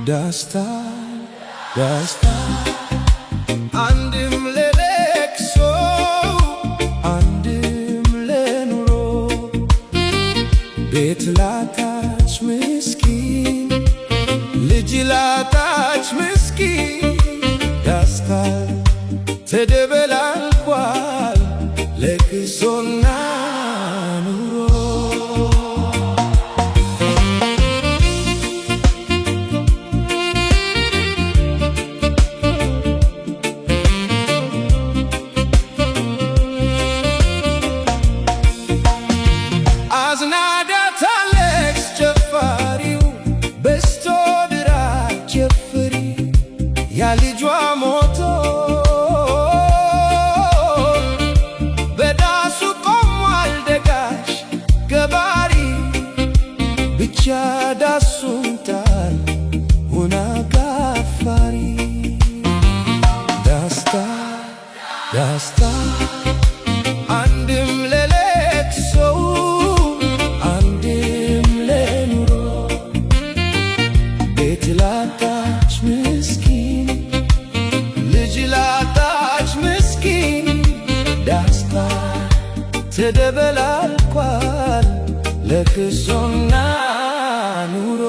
ደስታ ደስታ አንድም ለለቅሶ አንድም ለኑሮ ቤት ላጣች ምስኪን ልጅ ላጣች ምስኪን ደስታ ተደበላልቋል ለቅሶና ኑሮ አዝናዳታለች ጨፋሪው በስቶ ድራሽ ጨፍሪ ያ ልጇ ሞቶ በዳሱ ቆሟል ደጋሽ ገባሪ ብቻ ዳሱን ጣል ሆና ጋፋሪ ደስታ ደስታ አንድም ለለቅሶ አንድም ለኑሮ ቤት ላጣች ምስኪን ልጅ ላጣች ምስኪን ደስታ ተደበላልቋል ለቅሶና ኑሮ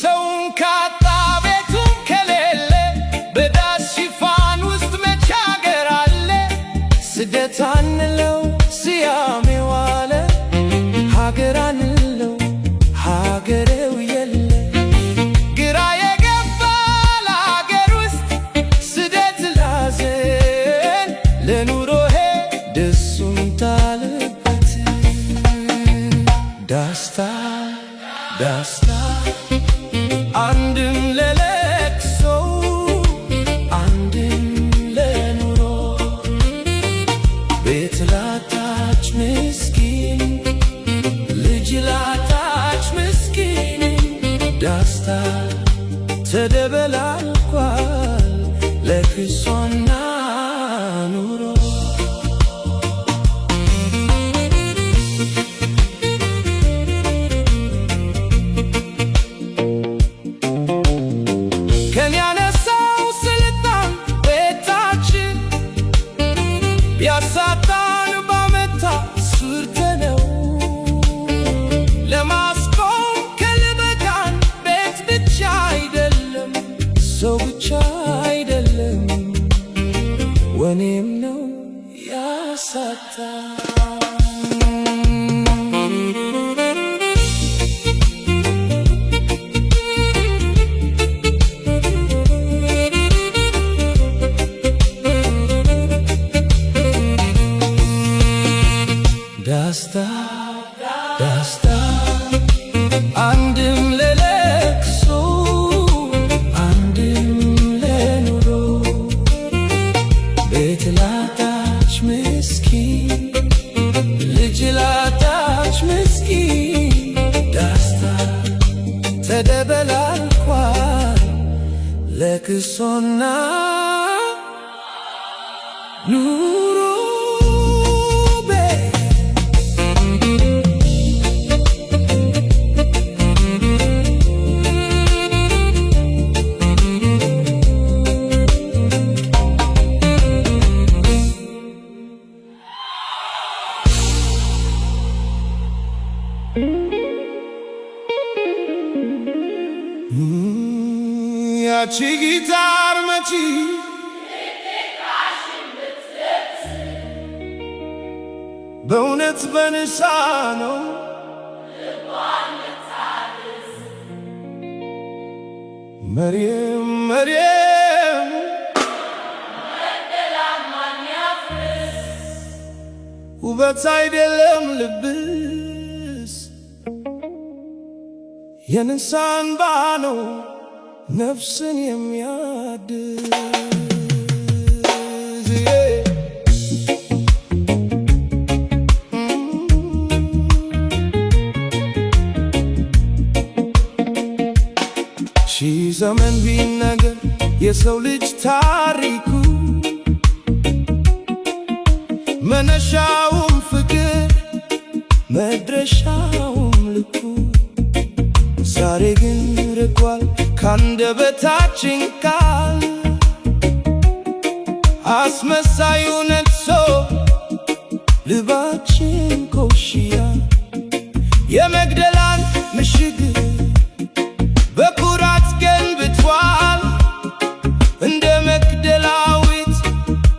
ሰውን ካጣ ቤቱም ከሌለ በዳስ ሽፋን ውስጥ መች አገር አለ ስደት አንለው ስያሜው አለ ሀገር አንለው ሀገሬው የለ ግራ የገባ ለሀገር ውስጥ ስደት ላዘን ለኑሮሄ ደሱን ታለበት ደስታ ደስታ አንድም ለለቅሶ አንድም ለኑሮ ቤት ላጣች ምስኪን ልጅ ላጣች ምስኪን ደስታ ተደበላልቋል ለቅሶና ኑሮ ያሳጣን ባመታ ስርተነው ለማስቆም ከልበቃን ቤት ብቻ አይደለም ሰው ብቻ አይደለም ወኔም ነው ያሳጣን ደስታ ደስታ አንድም ለለቅሶ አንድም ለኑሮ ቤት ላጣች ምስኪን ልጅ ላጣች ምስኪን ደስታ ተደበላልቋል ለቅሶና ኑሮ ያቺ ጊታር መቺ በእውነት በንሳ ነው መርየም መርየም ውበት አይደለም ልብስ የንሳ እንባ ነው ነፍስን የሚያድስ ሺህ ዘመን ቢነገር የሰው ልጅ ታሪኩ መነሻውም ፍቅር መድረሻውም ልኩ ዛሬ ግን ርቋል ካንደበታችን ቃል አስመሳዩ ነግሶ ልባችን ኮሽያ የመግደላን ምሽግ በኩራት ገንብቷል። እንደ መግደላዊት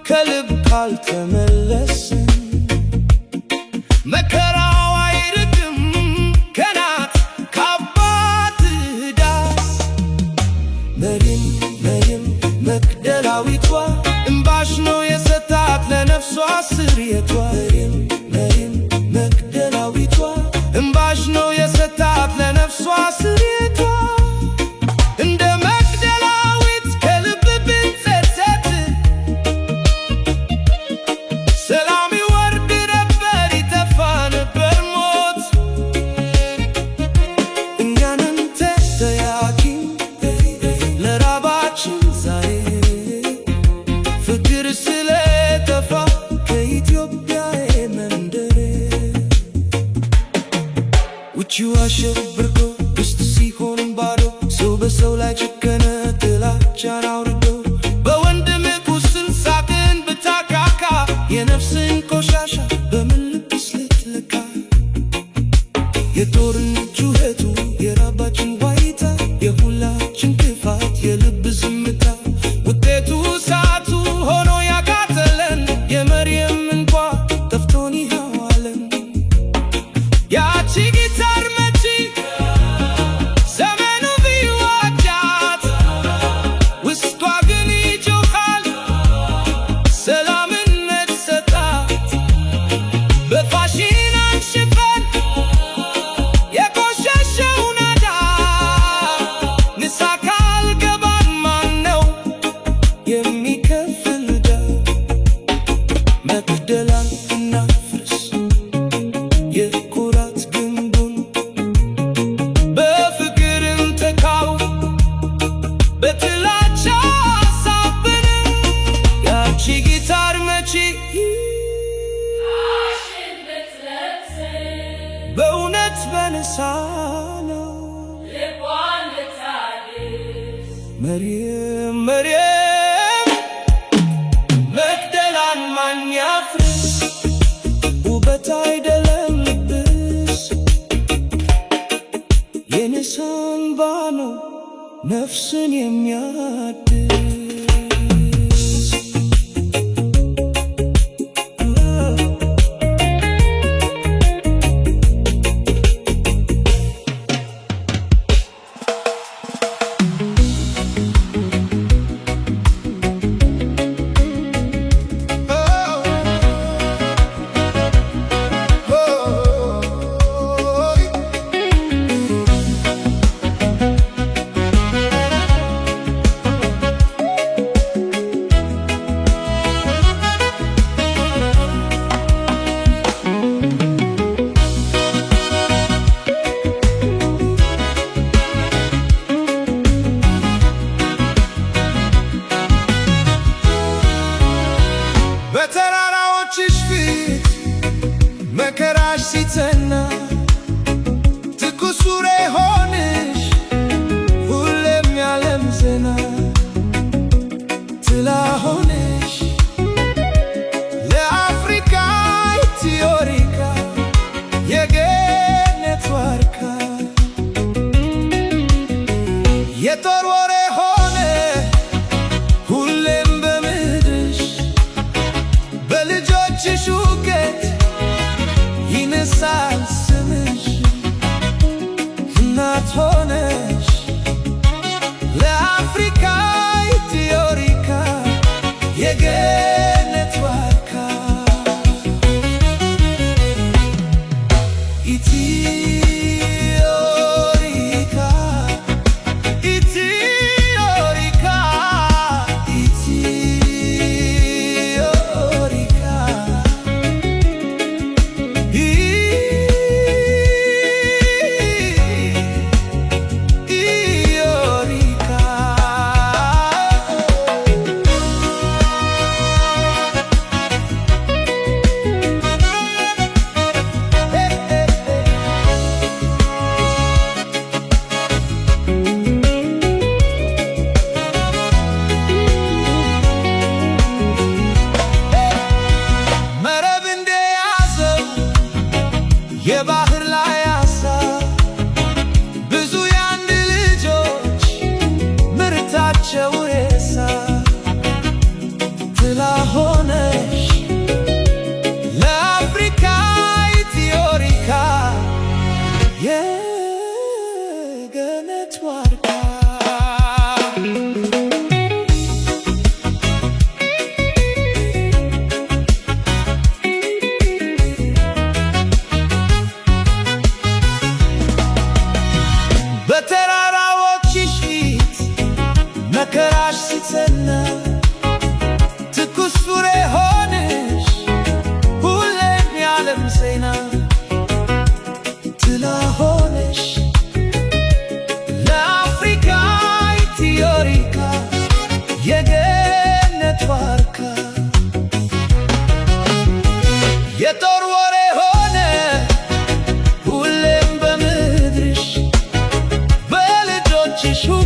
ከልብ ካልተመለስን መከራው አይርቅም ከናት ከአባት ዳስ። መሪም መግደላዊቷ እምባሽ ነው የሰጣት ለነፍሷ ስርየቷ። መሪም መግደላዊቷ እምባሽ ነው የሰጣት ለነፍሷ ስርየቷ። እንደ መግደላዊት ከልብ ብንጸጸት ሰላም ይወርድ ነበር፣ ይጠፋ ነበር ሞት። እኛንን ተጠያቂ ለራባችን ዛሬ ፍቅር ስለጠፋ ከኢትዮጵያ መንደር ውጪው አሸብርቆ ውስጥ ሲሆን ባዶ ሰው በሰው ላይ ጨከነ ጥላቻን አውርዶ በወንድም ቁስል ሳቅን ብታካካ የነፍስን ቆሻሻ በምን ልብስ ልትለካ? የጦርነት ጩኸቱ የራባችን ዋይታ የሁላችን ክፋት የልብ ዝምታ ውጤቱ እሳቱ ሆኖ ያቃጠለን የመርየም እንኳ ጠፍቶን ይኸው አለን። ያቺ ጊታር መቺ ዘመኑ ቢዋጃት ውስጧ ግን ይጮኻል ሰላምን መሰጣት። በፋሽን አንሽፈን የቆሸሸው ናዳ ንስሐ ካልገባን ማን ነው የሚከፍል ዕዳ? መግደላን እናፍርስ የኩራት ግንቡን በፍቅር እንተካው በጥላቻ ሳብን። ያቺ ጊታር መቺ በእውነት በንሳ ነው መርየም መግደላን ማን ያፍርስ? ውበት አይደለም ልብስ የንስሐ እንባ ነው ነፍስን የሚያድስ። በተራራዎችሽ ፊት መከራሽ ሲጸና ትኩስ ሱሬ ሆንሽ ሁሌም ያለም ዜና ጥላ ሆንሽ ለአፍሪካ ኢትዮሪካ የገነት ዋርካ የጦር ወሬ ሆነ ሁሌም በምድርሽ በልጆችሽ ውገት ይነሳል ስምሽ እናት ሆነሽ ለአፍሪካ ኢትዮሪካ የገነት ዋርካ ኢትዮሪካ ኢትዮሪካ ኢትዮሪካ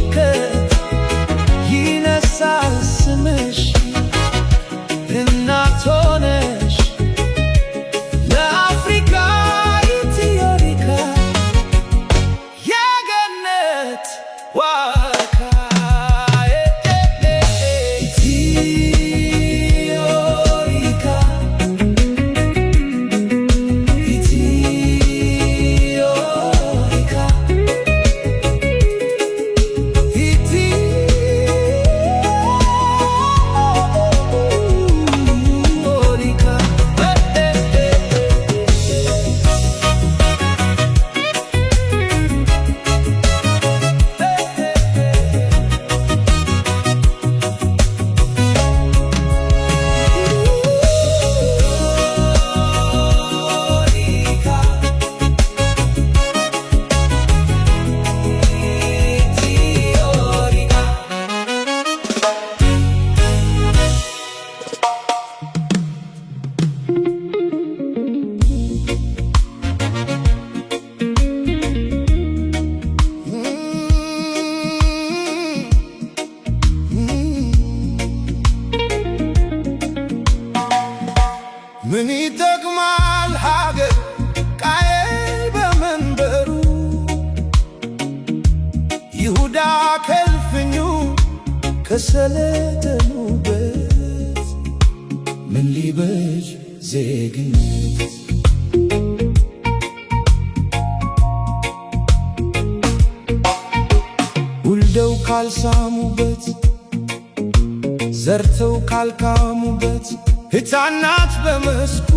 በረከት ይነሳል ስምሽ እናት ሆነሽ ለአፍሪካ ኢትዮሪካ የገነት ዋርካ ምን ይጠቅማል ሀገር ቃየል በመንበሩ ይሁዳ ከልፍኙ ከሰለጠኑበት ምን ሊበጅ ዜግነት ውልደው ካልሳሙበት ዘርተው ካልካሙበት ሕፃናት በመስኩ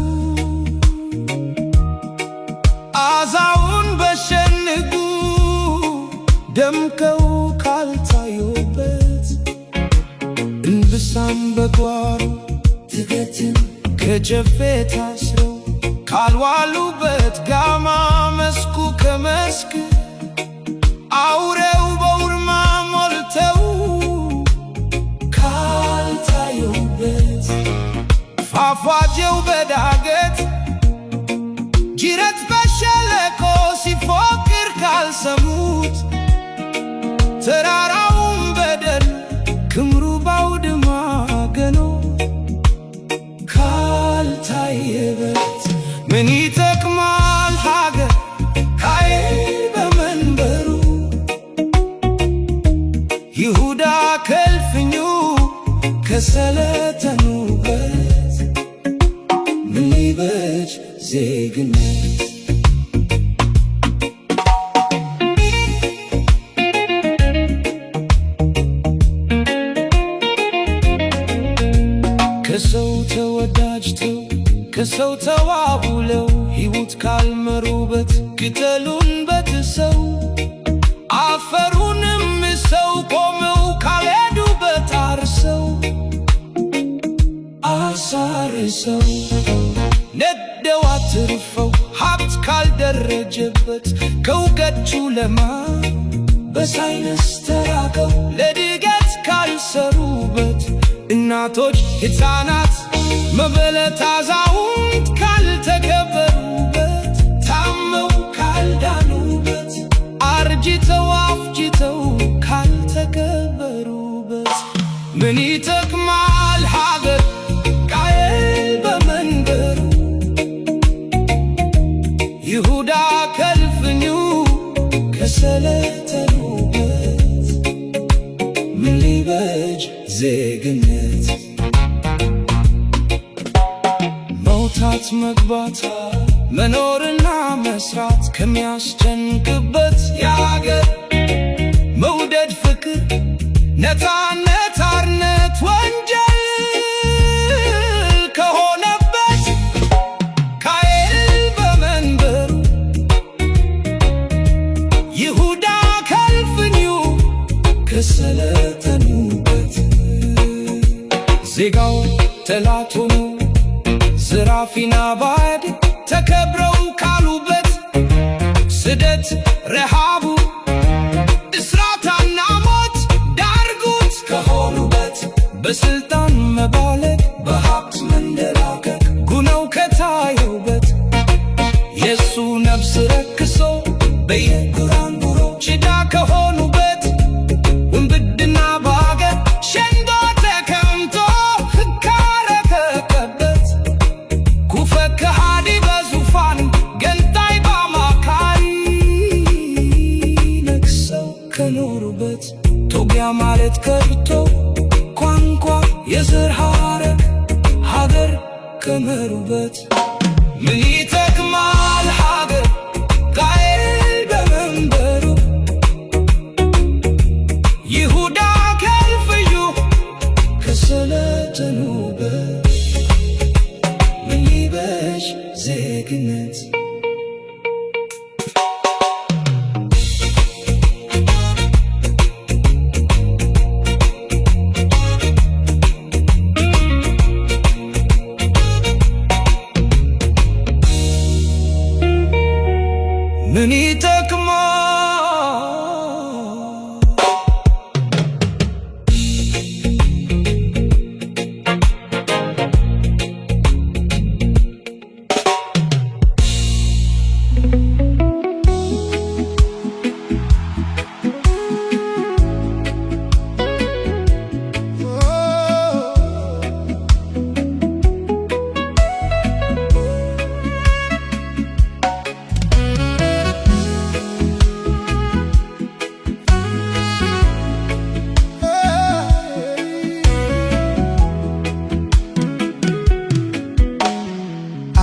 አዛውን በሸንጉ ደምቀው ካልታዩበት እንብሳም በጓሮ ትገትን ከጀፌ ታስረው ካልዋሉበት ጋማ መስኩ ከመስክ አውሬው በውርማ ሞልተው ካልታዩበት ፏፏቴው በዳገት ጅረት በሸለቆ ሲፎክር ካልሰሙት ተራራውን በደን ክምሩ ባውድማ ገኖ ካልታየበት ምን ይጠቅማል ሀገር ቃየል በመንበሩ ይሁዳ ከልፍኙ ከሰለጠኑበት ምን ሊበጅ ዜግነት ከሰው ተወዳጅተው ከሰው ተዋውለው ሕይወት ካልመሩበት ቅጠሉን በጥሰው አፈሩንም ሰው ቆመው ካልሄዱበት አርሰው አሳርሰው ነደው አትርፈው ሀብት ካልደረጀበት ከእውቀት ጨለማ በሳይንስ ተራቀው ለድገት ካልሰሩበት እናቶች ሕፃናት መበለት አዛውንት ካልተከበሩበት ታመው ካልዳኑበት አርጅተው አፍጅተው ካልተከበሩበት ምን ይጠቅማል ሀገር ቃየል በመንበሩ ይሁዳ ከልፍኙ ከሰለጠኑበት ምን ሊበጅ ዜግነት መውጣት መግባት መኖርና መስራት ከሚያስጨንቅበት የአገር መውደድ ፍቅር ነፃነት አርነት ወንጀል ከሆነበት ቃየል በመንበሩ ይሁዳ ከልፍኙ ከሰለጠኑበት ዜጋው ጠላት ሆኖ ዘራፊና ባዕድ ተከብረው ካሉበት ስደት ረሃቡ እስራትና ሞት ዳርጉት ከሆኑበት በስልጣን መባለግ በሀብት መንደላቀቅ ጉነው ከታዩበት የሱ ነፍስ ረክሶ በየጉራንጉሮ ጭዳ ከሆኑበት ውጊያ ማለት ቀርቶ ቋንቋ የዘር ሐረግ ሀገር ከመሩበት ምን ይጠቅማል ሀገር ቃየል በመንበሩ ይሁዳ ከልፍዩ ከሰለጠኑበት ምን ይበሽ ዜግነት ምን ይጠቅማል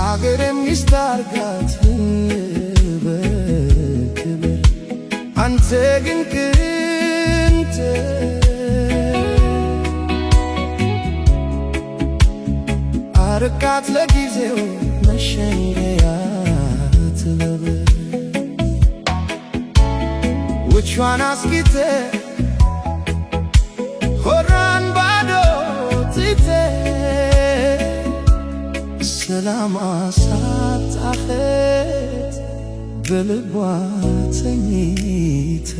አገሬን ሚስት አርጋት በክብር አንተ ግን ቅንት አርቃት ለጊዜው መሸንገያ ትለብር ውቿን አስጊተ ሆራን ባዶ ትተ ሰላም አሳጣኸት በልቧ ተኝተ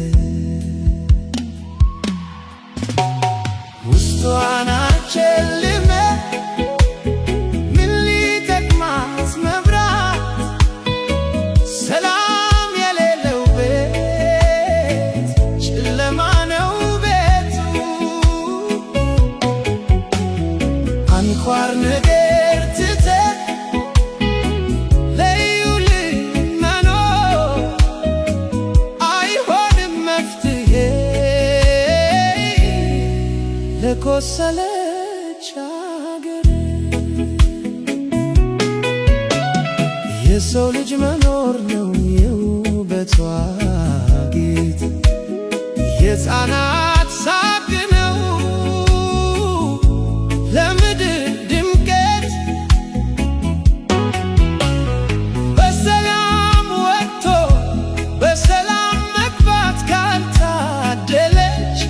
ውስጧን አጨልመ ምን ሊጠቅማት መብራት ሰላም የሌለው ቤት ጨለማ ነው ቤቱ አንኳር ነገር ትተ ለቆሰለች አገር የሰው ልጅ መኖር ነው የውበቷ ጌጥ የሕፃናት ሳቅ ነው ለምድር ድምቀት በሰላም ወጥቶ በሰላም መግባት ካልታደለች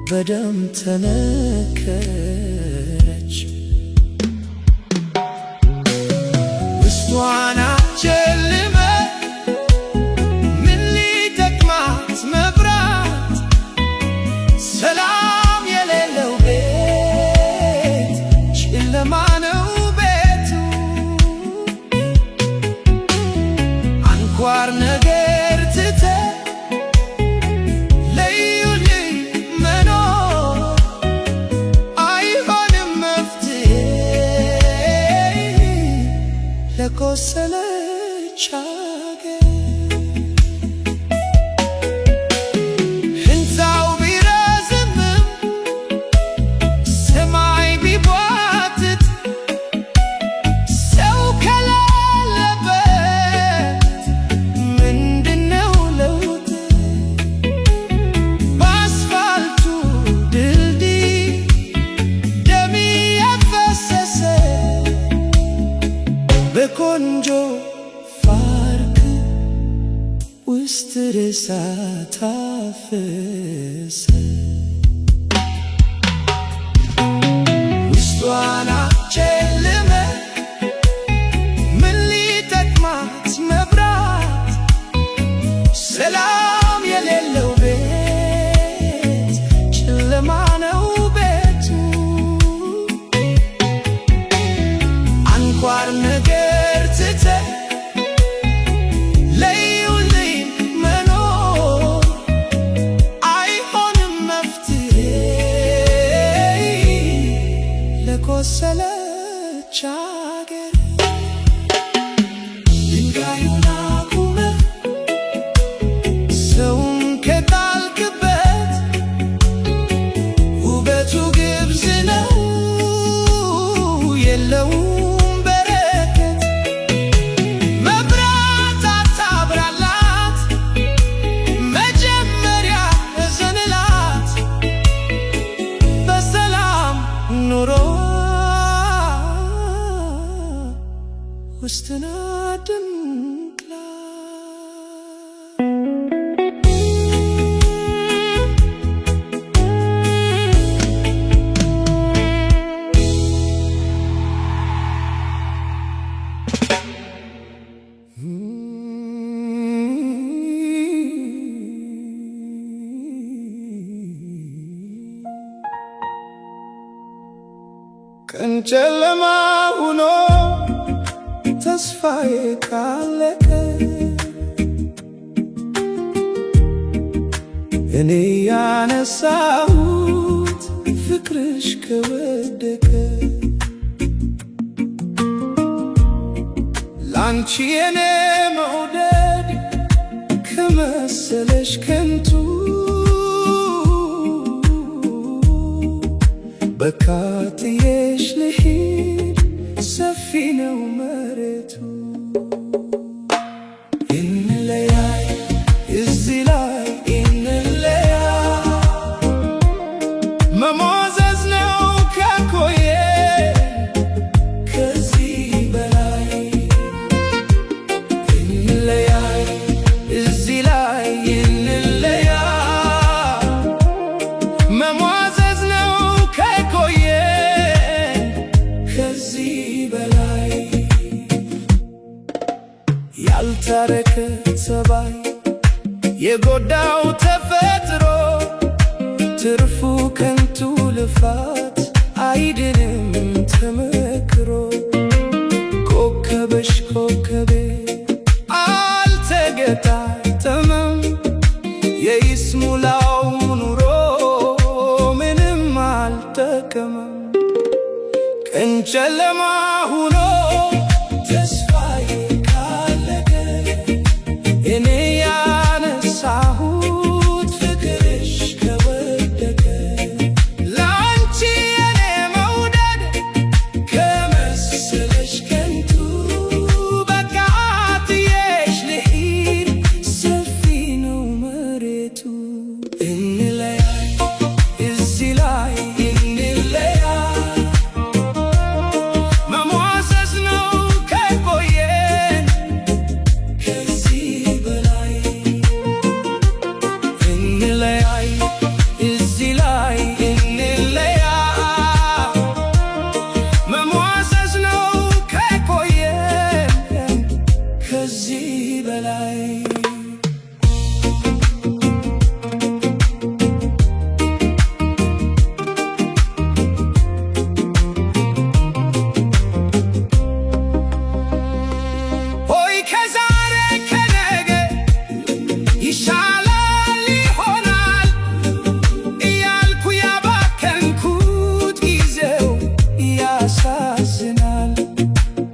በደም ተነከረች ውስጧን አጨልመ ምን ሊጠቅማት መብራት ሰላም የሌለው ቤት ጨለማ ነው ቤቱ አንኳር ነገር ትተ ለቆሰለች አገር ሕንፃው ቢረዝምም ሰማይ ቢቧጥጥ ሰው ከሌለበት ምንድነው ለውጥ በአስፋልቱ ድልድይ ደም የፈሰሰ በቆንጆ ፓርክ ውስጥ ሬሳ ታፈሰ ውስጧን አጨልመ ምን ሊጠቅማት መብራት ሰላም የሌለው ቤት ጨለማ ነው ቤቱ አንኳር ነገር ለቆሰለች ጨለማ ሆኖ ተስፋዬ ካለቀ እኔ ያነሳሁት ፍቅርሽ ከወደቀ ላንቺ የኔ መውደድ ከመሰለሽ ከንቱ በቃ ጥዬሽ ልሂድ ሰፊ ነው መሬቱ እንለያይ እዚህ ላይ እንለያይ መሟዘዝ ነው ከቆየ ከዚህ በላይ እንለያይ እዚህ ላይ እንለያይ መሟዘዝ ነው ከቆየ ከዚህ በላይ ያልታረከ ጸባይ የጎዳው ተፈጥሮ ትርፉ ከንቱ ልፋት አይድንም ተመክሮ ኮከበሽ ኮከቤ አልተገጣጠመም የይስሙላው ኑሮ ምንም አልጠቀመም ቀን ጨለማ ሆኖ ተስፋዬ ካለቀ እኔ ያነሳሁት ፍቅርሽ ከወደቀ ላንቺ የኔ መውደድ ከመሰለሽ ከንቱ በቃ ጥዬሽ ልሂድ ሰፊ ነው መሬቱ እንለያይ እዚህ ላይ እንለያይ መሟዘዝ ነው ከቆየን ከዚህ በላይ እንለያይ እዚህ ላይ እንለያይ መሟዘዝ ነው ከቆየን ከዚህ በላይ ሆይ ከዛሬ ከነገ ይሻላል ይሆናል እያልኩ ያባከንኩት ጊዜው ያሳዝናል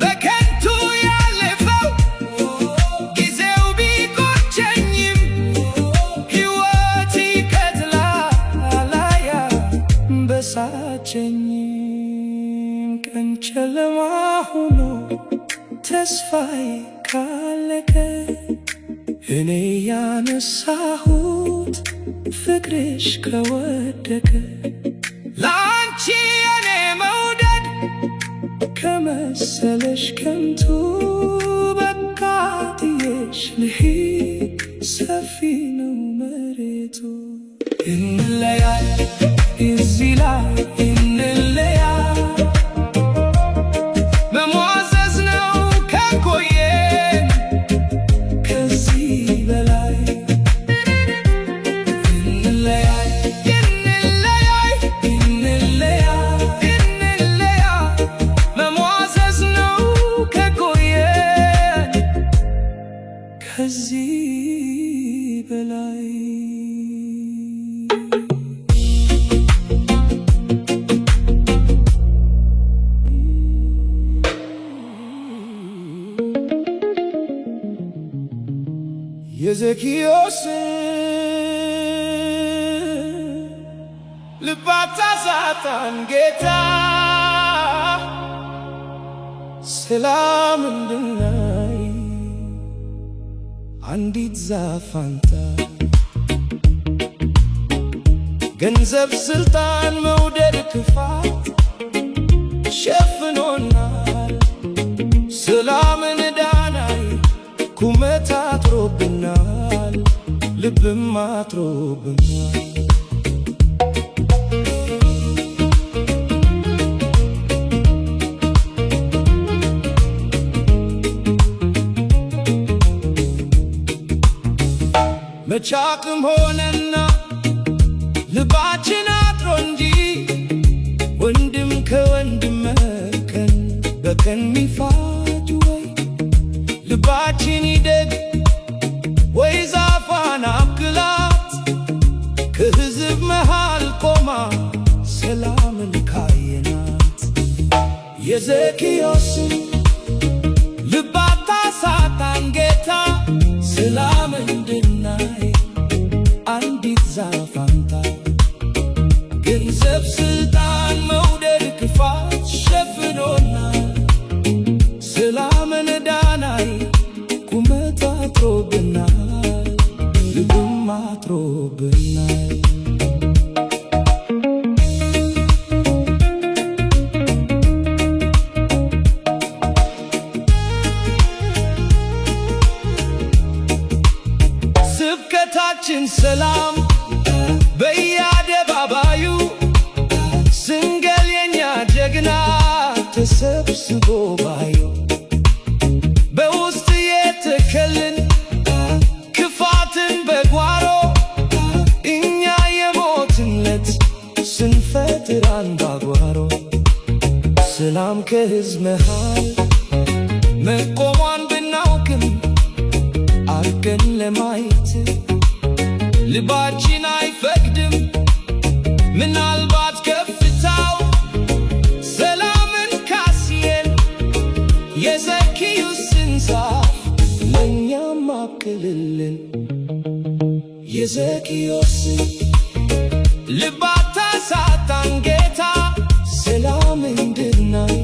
በከንቱ ያለፈው ጊዜው ቢቆጨኝም ሕይወት ይቀጥላል አያበሳጨኝም ቀን ጨለማ ሆኖ ተስፋዬ ካለቀ እኔ ያነሳሁት ፍቅርሽ ከወደቀ ላንቺ የኔ መውደድ ከመሰለሽ ከንቱ በቃ ጥዬሽ ልሂድ ሰፊ ነው መሬቱ እንለያይ እዚህ ላይ እንለያይ መሟዘዝ ነው ከቆየን ከዚህ በላይ እንለያይ እንለያይ እንለያይ እንለያይ መሟዘዝ ነው ከቆየን ከዚህ በላይ የዘኪዮስ ልብ አታሳጣን ጌታ ሰላም እንድናይ አንዲት ዛፍ አንታ ገንዘብ ስልጣን መውደድ ክፋት ሸፍኖናል ሰላምን ዳናይ ቁመት አጥሮብናል ልብም አጥሮብናል መቻቅም ሆነና ልባችን አጥሮ እንጂ ወንድም ከወንድም ከሚፋጅ ወይ ልባችን ይደግ ወይ ዛፏን አብቅላት ከሕዝብ መሃል ቆማ ሰላምን ካየናት የዘኪዮስን ልብ አታሳጣን ጌታ ሰላም እንድናይ አንዲት ዛፍ አምጣ ገንዘብ ስልጣን መውደድ ክፋት ሸፍኖናል ሰላምን ዳናይ ቁመት አጥሮብናል ልብም አጥሮብናል ስብከታችን ሰላም በየአደባባዩ ስንገል የኛ ጀግና ተሰብስቦ ባዩ በውስጥ የተከልን ክፋትን በጓሮ እኛ የሞትንለት ስንፈጥር አንባጓሮ ሰላም ከሕዝብ መሃል መቆሟን ብናውቅም አርቀን ለማየት ልባችን አይፈቅድም ምናልባት ከፍታው ሰላምን ካስየን የዘኪዮስን ዛፍ ለእኛም አብቅልልን የዘኪዮስን ልብ አታሳጣን ጌታ ሰላም እንድናይ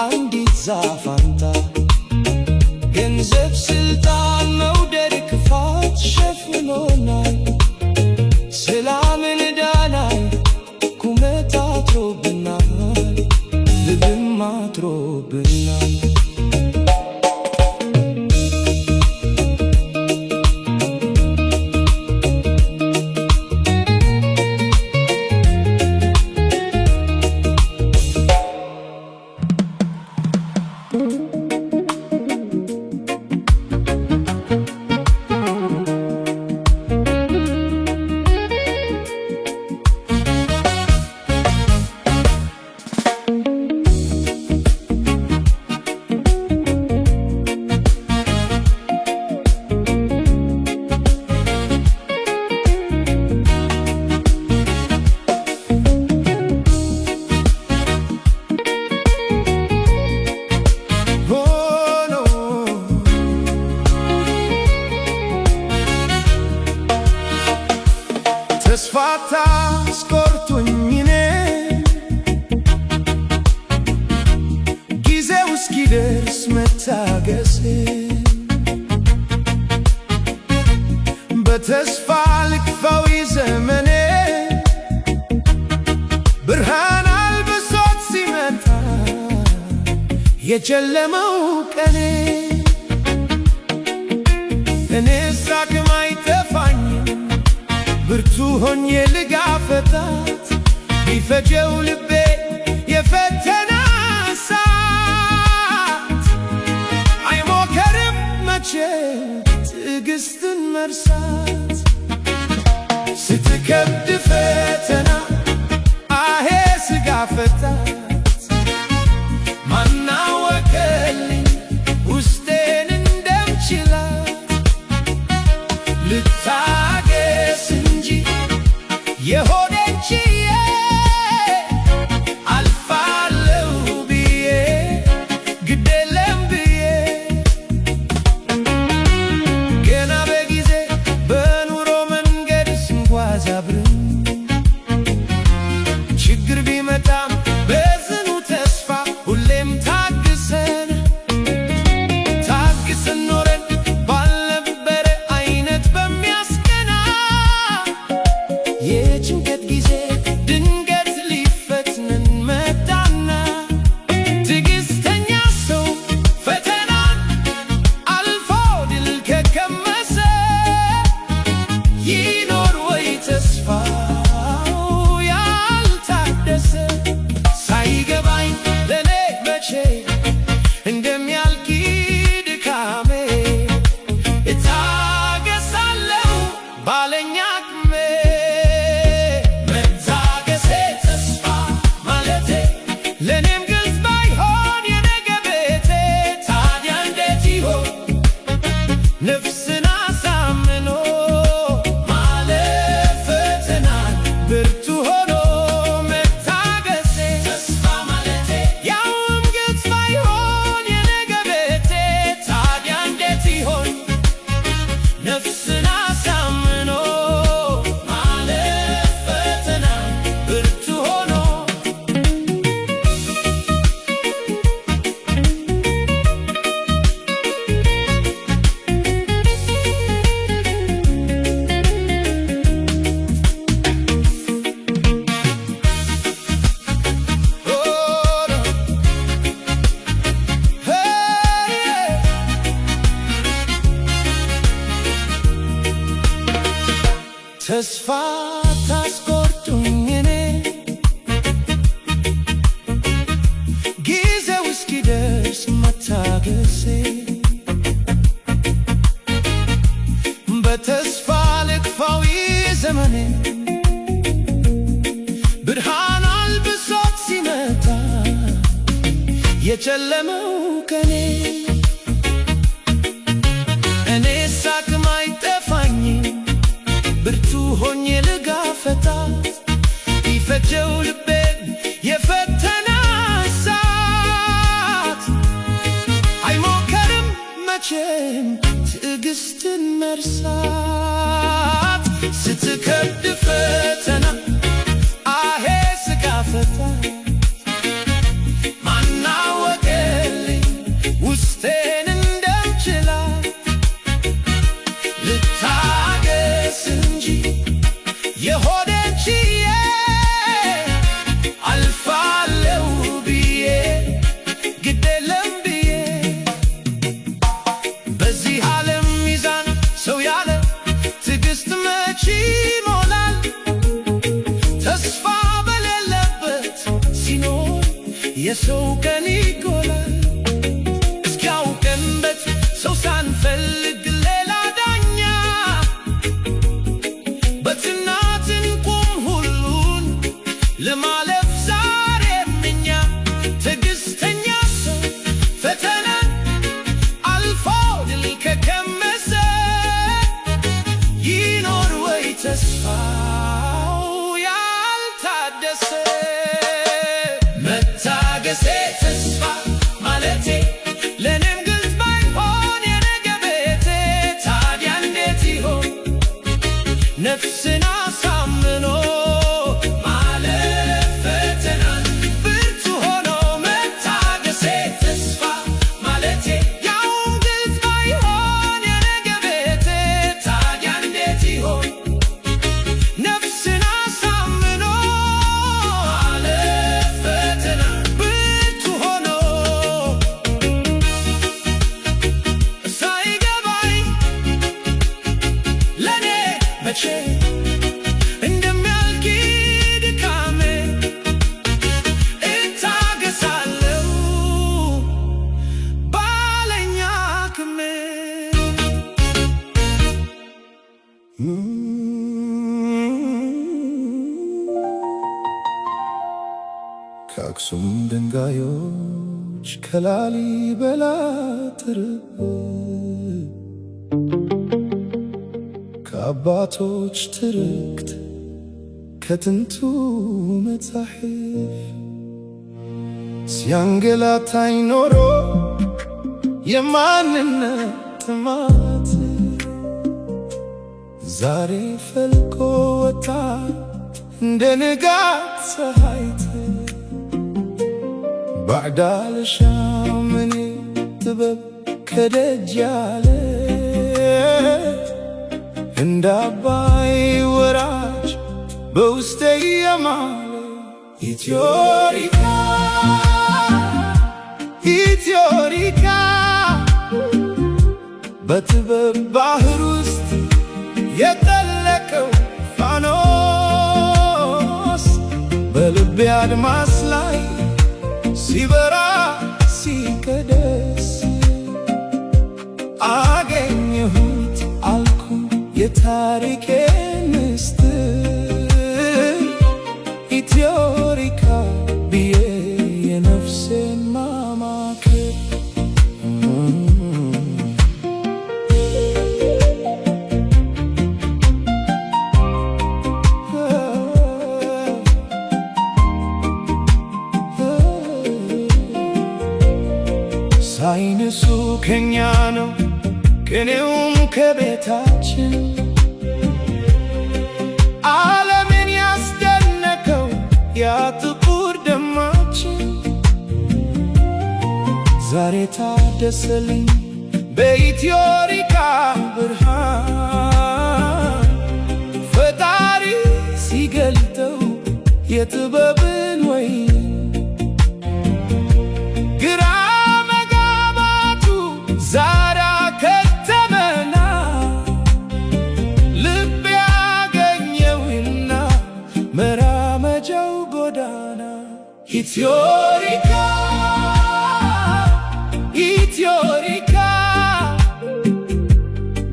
አንዲት ዛፍ አምጣ ገንዘብ ስልጣን መውደድ ክፋት ሸፍኖናል ሰላምን ዳናይ ቁመት አጥሮብናል ልብም አጥሮብናል ተስፋ ታስቆርጡኝ እኔ ጊዜው እስኪደርስ መታገሴ በተስፋ ልክፈው ዘመኔ ብርሃን አልብሶት ሲመጣ የጨለመው ቀኔ እኔስ አቅም አይጠፋኝም ብርቱ ሆኜ ልጋፈጣት ቢፈጀው ልቤ የፈተና እሳት አይሞከርም መቼ ትዕግስትን መርሳት ስትከብድ ፈተና አሄ ስጋፈጣት ማናወቀልኝ ውስጤን እንደምችላት ልታገስ የሆዴን ችዬ አልፋለሁ ብዬ ግዴለም ብዬ ገና በጊዜ በኑሮ መንገድ ስንጓዝ አብረን ችግር ቢመጣም በዝ ነፍስን አሳምኖ ማለፍ ፈተናን ብርቱ ሆኖ መታገሴ ተስፋ ማለቴ ያውም ግልጽ ባይሆን የነገ ቤቴ ታዲያ እንዴት ይሆን ነፍስን አሳምኖ ማለፍ ፈተናን ብርቱ ሆኖ ተስፋ ታስቆርጡኝ እኔ ጊዜው እስኪደርስ መታገሴ በተስፋ ልግፋው ዘመኔ ብርሃን አልብሶት ሲመጣ የጨለመው ቀኔ እኔ ሳቅም አይጠፋኝም ብርቱ ሆኜ ልጋፈጣት ይፈጀው ልቤን የፈተና እሳት አይሞከርም መቼም ትዕግስትን መርሳት ስትከብድ ፈተና አሄ ስጋፈጣት ማናወቀልኝ ውስጤን እንደምችላት ልታገስ እንጂ የሆዴን ችዬ አልፋለሁ ብዬ ግድ የለም ብዬ በዚህ ዓለም ሚዛን ሰው ያለ ትዕግስት መች ይሞላል ተስፋ በሌለበት ሲኖር የሰው ቀን ይጎላል እስኪያውቀንበት ሰው ሳንፈልግ ሌላ ዳኛ በትናትን ቁም ሁሉን ለማለፍ ዛሬም እኛ ትዕግስተኛ ሰው ፈተናን አልፎ ድል ከቀመሰ ይኖር ወይ ተስፋው ያልታደሰ መታገሴ ተስፋ ማለቴ ለኔም ግልጽ ባይሆን የነገ ቤቴ ታዲያ እንዴት ይሆን ነፍስን አሳምኖ ማለፍ ፈተናን ብርቱ ሆኖ መታገሴ ተስፋ ማለቴ ያውም ግልጽ ባይሆን የነገ ቤቴ ታዲያ እንዴት ይሆን ነፍስን አሳምኖ ማለፍ ፈተናን ብርቱ ሆኖ ሳይገባኝ ለኔ መቼ እንደሚያልቅ ድካሜ እታገሳለሁ ባለኝ አቅሜ ከአክሱም ድንጋዮች ከላሊበላ ጥርብ ከአባቶች ትርክት ከጥንቱ መጻሕፍ ሲያንገላታኝ ኖሮ የማንነት ጥማት ዛሬ ፈልቆ ወጣ እንደ ንጋት ፀሐይት ባዕድ አልሻም እኔ ጥበብ ከደጅ ያለ እንደ አባይ ወራጅ በውስጤ የማለ ኢትዮሪካ ኢትዮሪካ በጥበብ ባህር ውስጥ የጠለቀው ፋኖስ በልቤ አድማስ ላይ ሲበራ ሲቀደስ አገኘሁት አልኩኝ የታሪኬ ምስጢር ኢትዮሪካ ብዬ የነፍሴን ማማከር ቅኔውም ከቤታችን ዓለምን ያስደነቀው ያ ጥቁር ደማችን ዛሬ ታደሰልኝ በኢትዮሪካ ብርሃን ፈጣሪ ሲገልጠው የጥበብን ወይን ግራ መጋባቱ ዛሬ ከተመና ልብ ያገኘውና መራመጃው ጎዳና ኢትዮሪካ ኢትዮሪካ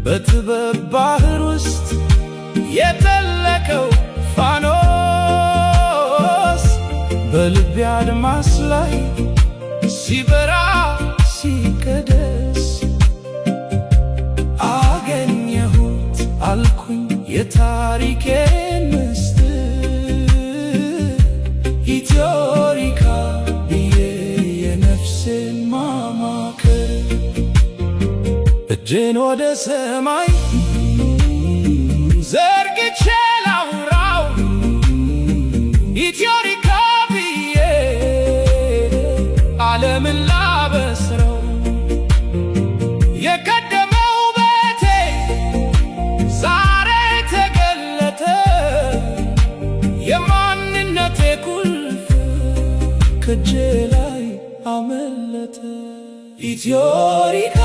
በጥበብ ባህር ውስጥ የጠለቀው ፋኖስ በልቤ አድማስ ላይ ሲበራ ሲቀደስ አገኘሁት አልኩኝ የታሪኬን ምስጢር ኢትዮሪካ ብዬ የነፍሴን ማማከር እጄን ወደ ሰማይ ዘርግቼ ላውራው ኢትዮሪካ ብዬ ዓለምን ላበስረው የቀደመው ውበቴ ዛሬ ተገለጠ የማንነቴ ቁልፍ ከእጄ ላይ አመለጠ ኢትዮሪካ